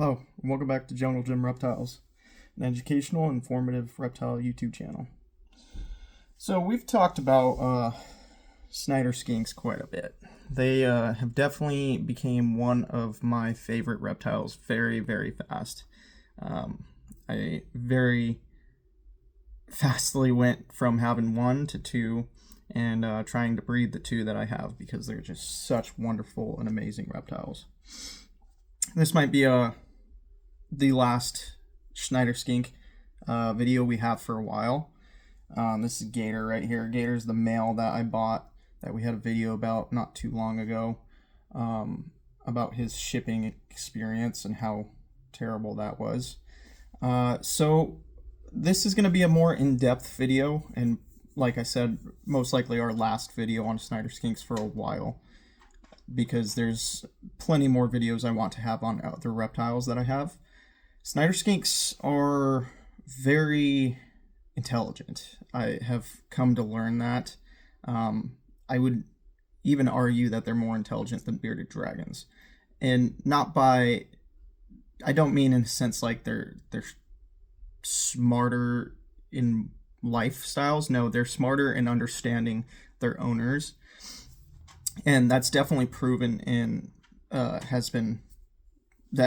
Hello, and welcome back to Jungle Gym Reptiles, an educational and informative reptile YouTube channel. So we've talked about Schneider skinks quite a bit. They have definitely became one of my favorite reptiles very, very fast. I very fastly went from having one to two and trying to breed the two that I have because they're just such wonderful and amazing reptiles. This might be the last Schneider skink video we have for a while. This is Gator right here. Gator's the male that I bought that we had a video about not too long ago, about his shipping experience and how terrible that was. So this is going to be a more in-depth video, and like I said, most likely our last video on Schneider skinks for a while, because there's plenty more videos I want to have on other reptiles that I have. Schneider skinks are very intelligent. I have come to learn that. I would even argue that they're more intelligent than bearded dragons. And not by, I don't mean in a sense like they're smarter in lifestyles. No, they're smarter in understanding their owners. And that's definitely proven and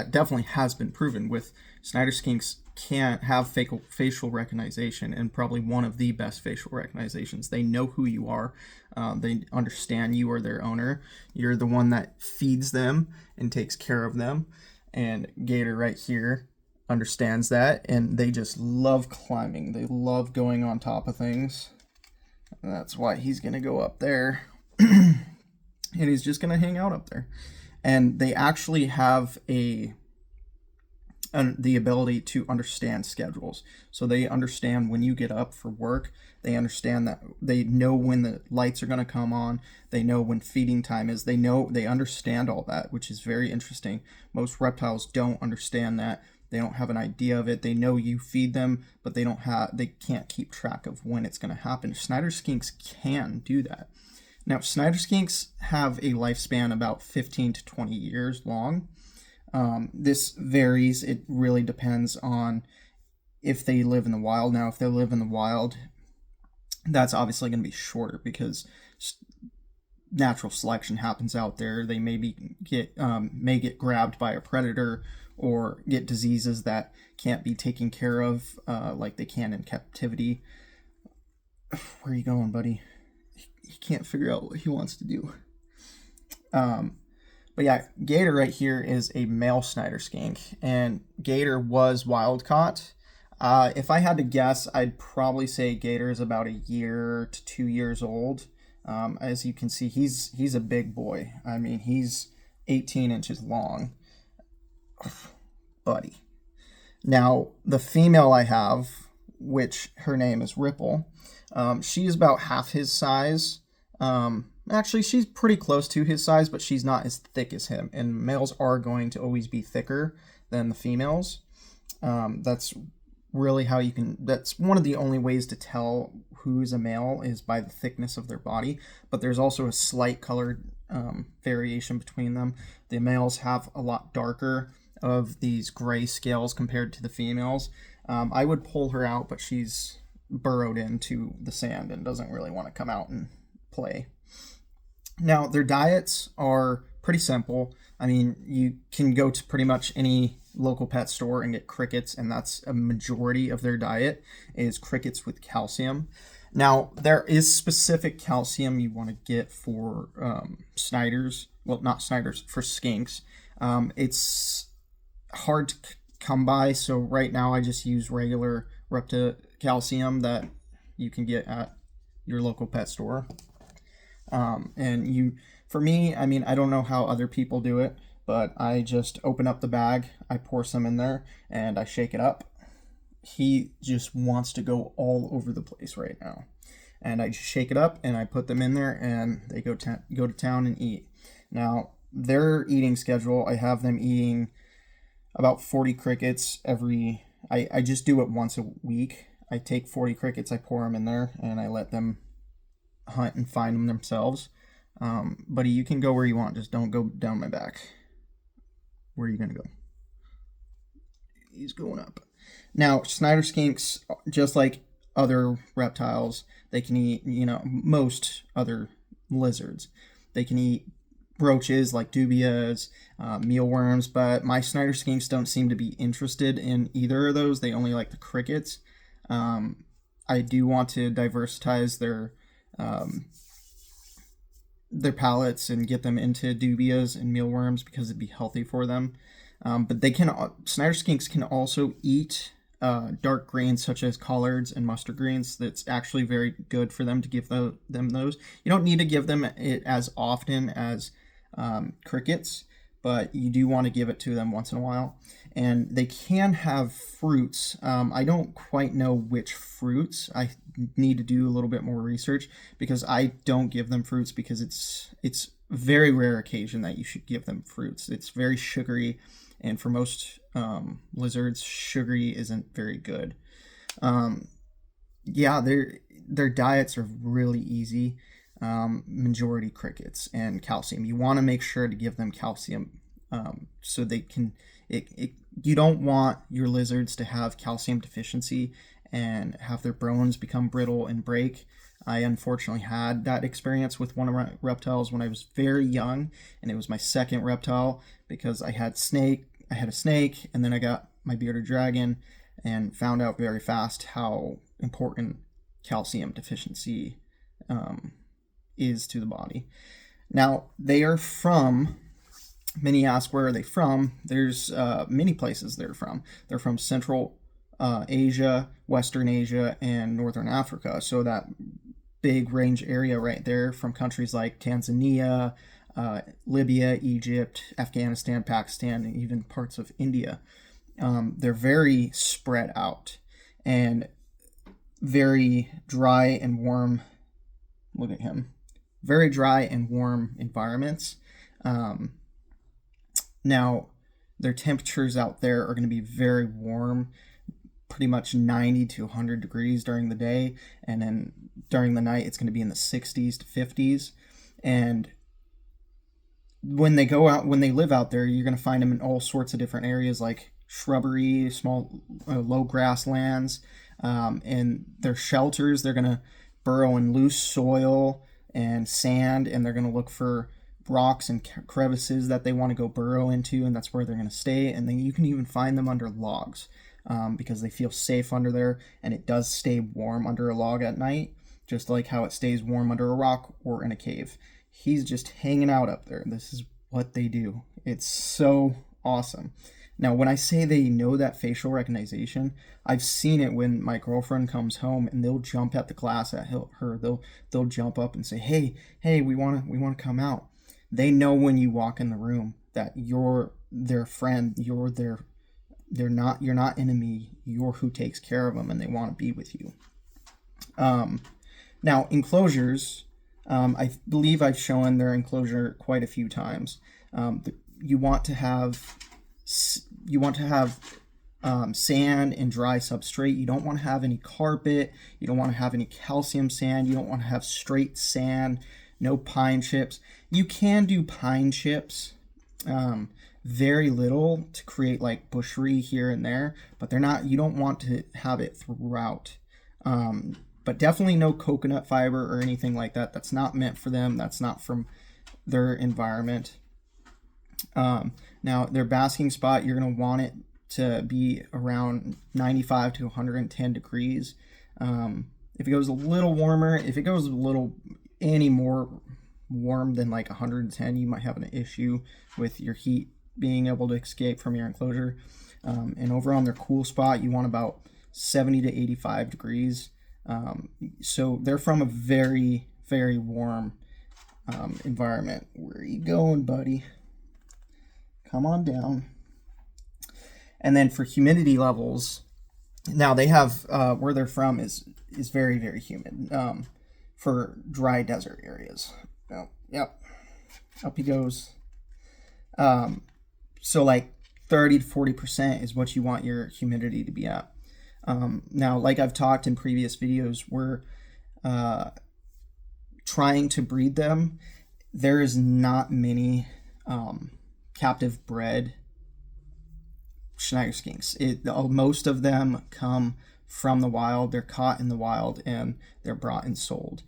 definitely has been proven with Schneider skinks can't have facial recognition, and probably one of the best facial recognitions. They know who you are. They understand you are their owner. You're the one that feeds them and takes care of them. And Gator right here understands that, and they just love climbing. They love going on top of things. And that's why he's going to go up there. And he's just going to hang out up there. And they actually have the ability to understand schedules. So they understand when you get up for work. They understand that they know when the lights are going to come on. They know when feeding time is. They understand all that, which is very interesting. Most reptiles don't understand that. They don't have an idea of it. They know you feed them, but they can't keep track of when it's going to happen. Schneider skinks can do that. Now, Schneider skinks have a lifespan about 15 to 20 years long. This varies. It really depends on if they live in the wild. Now, if they live in the wild, that's obviously going to be shorter because natural selection happens out there. They may get grabbed by a predator or get diseases that can't be taken care of like they can in captivity. Where are you going, buddy? He can't figure out what he wants to do. But yeah, Gator right here is a male Schneider skink, and Gator was wild caught. If I had to guess, I'd probably say Gator is about a year to 2 years old. As you can see, he's a big boy. I mean, he's 18 inches long. Buddy. Now, the female I have, which her name is Ripple, she is about half his size. Actually, she's pretty close to his size, but she's not as thick as him. And males are going to always be thicker than the females. That's really how that's one of the only ways to tell who's a male is by the thickness of their body. But there's also a slight color variation between them. The males have a lot darker of these gray scales compared to the females. I would pull her out, but she's burrowed into the sand and doesn't really want to come out and play. Now, their diets are pretty simple. I mean, you can go to pretty much any local pet store and get crickets, and that's a majority of their diet is crickets with calcium. Now, there is specific calcium you want to get for Schneiders. Well, not Schneiders, for skinks. It's hard to come by, so right now I just use regular Repta calcium that you can get at your local pet store. For me, I mean, I don't know how other people do it, but I just open up the bag, I pour some in there, and I shake it up. He just wants to go all over the place right now. And I just shake it up, and I put them in there, and they go to town and eat. Now, their eating schedule, I have them eating about 40 crickets I just do it once a week. I take 40 crickets, I pour them in there, and I let them hunt and find them themselves. Buddy, you can go where you want, just don't go down my back. Where are you gonna go? He's going up. Now, Schneider skinks, just like other reptiles, they can eat, most other lizards. They can eat roaches like dubias, mealworms, but my Schneider skinks don't seem to be interested in either of those. They only like the crickets. I do want to diversitize their palates and get them into dubias and mealworms because it'd be healthy for them. But Schneider skinks can also eat dark greens such as collards and mustard greens. That's actually very good for them to give them those. You don't need to give them it as often as crickets, but you do want to give it to them once in a while. And they can have fruits. I don't quite know which fruits. I need to do a little bit more research because I don't give them fruits because it's very rare occasion that you should give them fruits. It's very sugary, and for most lizards, sugary isn't very good. Yeah, their diets are really easy. Majority crickets and calcium. You want to make sure to give them calcium so they can. You don't want your lizards to have calcium deficiency and have their bones become brittle and break. I unfortunately had that experience with one of my reptiles when I was very young, and it was my second reptile because I had a snake, and then I got my bearded dragon and found out very fast how important calcium deficiency is to the body. Now, they are from, many ask where are they from? There's many places they're from. They're from Central Asia, Western Asia, and Northern Africa. So that big range area right there from countries like Tanzania, Libya, Egypt, Afghanistan, Pakistan, and even parts of India. They're very spread out and very dry and warm. Look at him. Very dry and warm environments. Now, their temperatures out there are going to be very warm, pretty much 90 to 100 degrees during the day, and then during the night it's going to be in the 60s to 50s. And when they live out there, you're going to find them in all sorts of different areas like shrubbery, small low grasslands, and their shelters. They're going to burrow in loose soil and sand, and they're going to look for rocks and crevices that they want to go burrow into, and that's where they're going to stay. And then you can even find them under logs because they feel safe under there, and it does stay warm under a log at night, just like how it stays warm under a rock or in a cave. He's just hanging out up there. This is what they do. It's so awesome. Now, when I say they know that facial recognition, I've seen it when my girlfriend comes home and they'll jump at the glass at her. They'll jump up and say, "Hey, we want to come out." They know when you walk in the room that you're their friend. You're not enemy. You're who takes care of them, and they want to be with you. Now, enclosures. I believe I've shown their enclosure quite a few times. You want to have sand and dry substrate. You don't want to have any carpet. You don't want to have any calcium sand. You don't want to have straight sand. No pine chips. You can do pine chips, very little to create like bushery here and there, but they're not. You don't want to have it throughout. But definitely no coconut fiber or anything like that. That's not meant for them. That's not from their environment. Now, their basking spot, you're going to want it to be around 95 to 110 degrees. If it goes a little warmer, if it goes any more warm than like 110, you might have an issue with your heat being able to escape from your enclosure. And over on their cool spot, you want about 70 to 85 degrees. So they're from a very, very warm environment. Where are you going, buddy? Come on down. And then for humidity levels, now they have where they're from is very, very humid for dry desert areas. Oh, yep, up he goes. So like 30 to 40% is what you want your humidity to be at. Now, like I've talked in previous videos, we're trying to breed them. There is not many captive bred Schneider skinks. Most of them come from the wild. They're caught in the wild and they're brought and sold.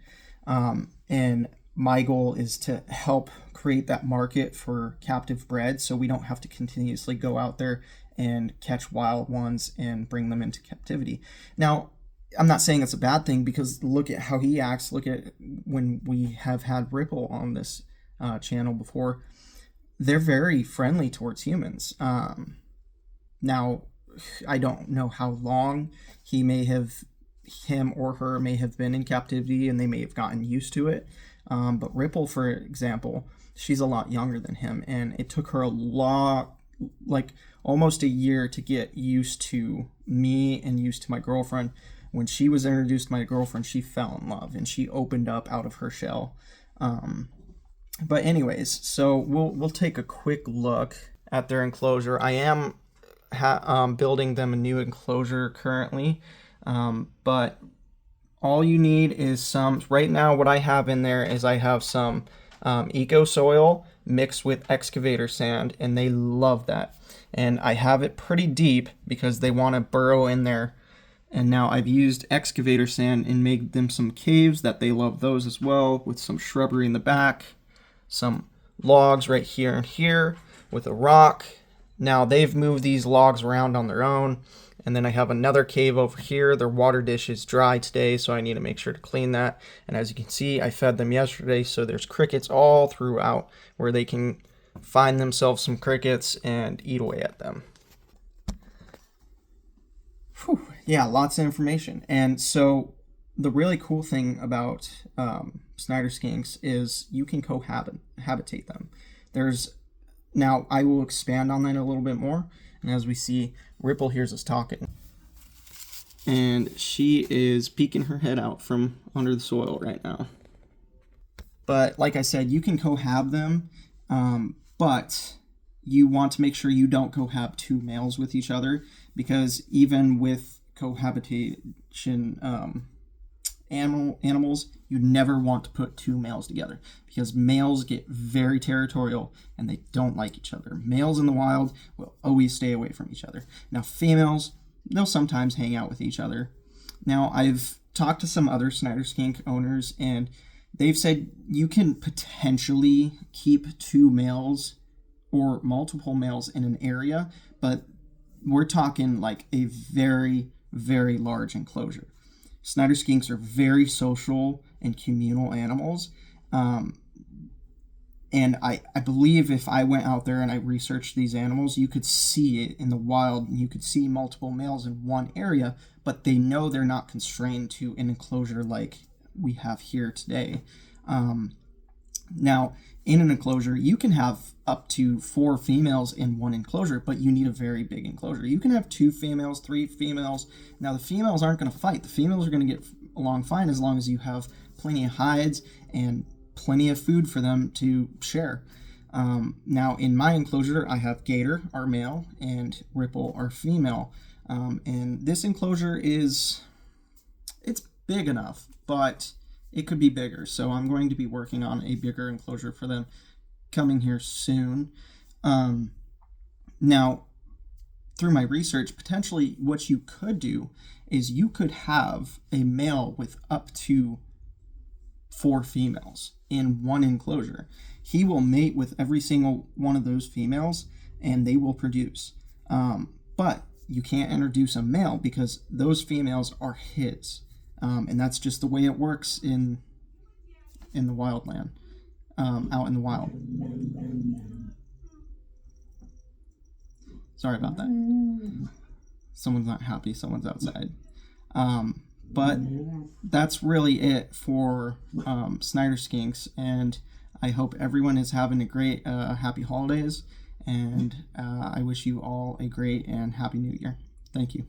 And my goal is to help create that market for captive bred so we don't have to continuously go out there and catch wild ones and bring them into captivity. Now, I'm not saying it's a bad thing, because look at how he acts. Look at when we have had Ripple on this channel before. They're very friendly towards humans. Now, I don't know how long him or her may have been in captivity, and they may have gotten used to it. But Ripple, for example, she's a lot younger than him, and it took her almost a year to get used to me and used to my girlfriend. When she was introduced to my girlfriend, she fell in love and she opened up out of her shell. But anyways, so we'll take a quick look at their enclosure. I am building them a new enclosure currently, but all you need is some. Right now, what I have in there is I have some eco soil mixed with excavator sand, and they love that. And I have it pretty deep because they want to burrow in there. And now I've used excavator sand and made them some caves that they love those as well, with some shrubbery in the back, some logs right here and here with a rock. Now they've moved these logs around on their own. And then I have another cave over here. Their water dish is dry today, so I need to make sure to clean that. And as you can see, I fed them yesterday, so there's crickets all throughout where they can find themselves some crickets and eat away at them. Whew. Yeah, lots of information. And so the really cool thing about Schneider skinks is you can cohabitate them. Now I will expand on that a little bit more. And as we see, Ripple hears us talking. And she is peeking her head out from under the soil right now. But like I said, you can cohab them, but you want to make sure you don't cohab two males with each other, because even with cohabitation animals, you never want to put two males together, because males get very territorial and they don't like each other. Males in the wild will always stay away from each other. Now females, they'll sometimes hang out with each other. Now I've talked to some other Schneider skink owners, and they've said you can potentially keep two males or multiple males in an area, but we're talking like a very, very large enclosure. Schneider skinks are very social and communal animals. And I believe if I went out there and I researched these animals, you could see it in the wild, and you could see multiple males in one area, but they know they're not constrained to an enclosure like we have here today. Now, in an enclosure, you can have up to 4 females in one enclosure, but you need a very big enclosure. You can have 2 females, 3 females. Now, the females aren't going to fight. The females are going to get along fine as long as you have plenty of hides and plenty of food for them to share. Now, in my enclosure, I have Gator, our male, and Ripple, our female. And this enclosure it's big enough, but it could be bigger. So I'm going to be working on a bigger enclosure for them coming here soon. Now, through my research, potentially what you could do is you could have a male with up to 4 females in one enclosure. He will mate with every single one of those females, and they will produce. But you can't introduce a male because those females are his. And that's just the way it works in the wildland, out in the wild. Sorry about that. Someone's not happy. Someone's outside. But that's really it for Schneider skinks, and I hope everyone is having a great, happy holidays, and I wish you all a great and happy New Year. Thank you.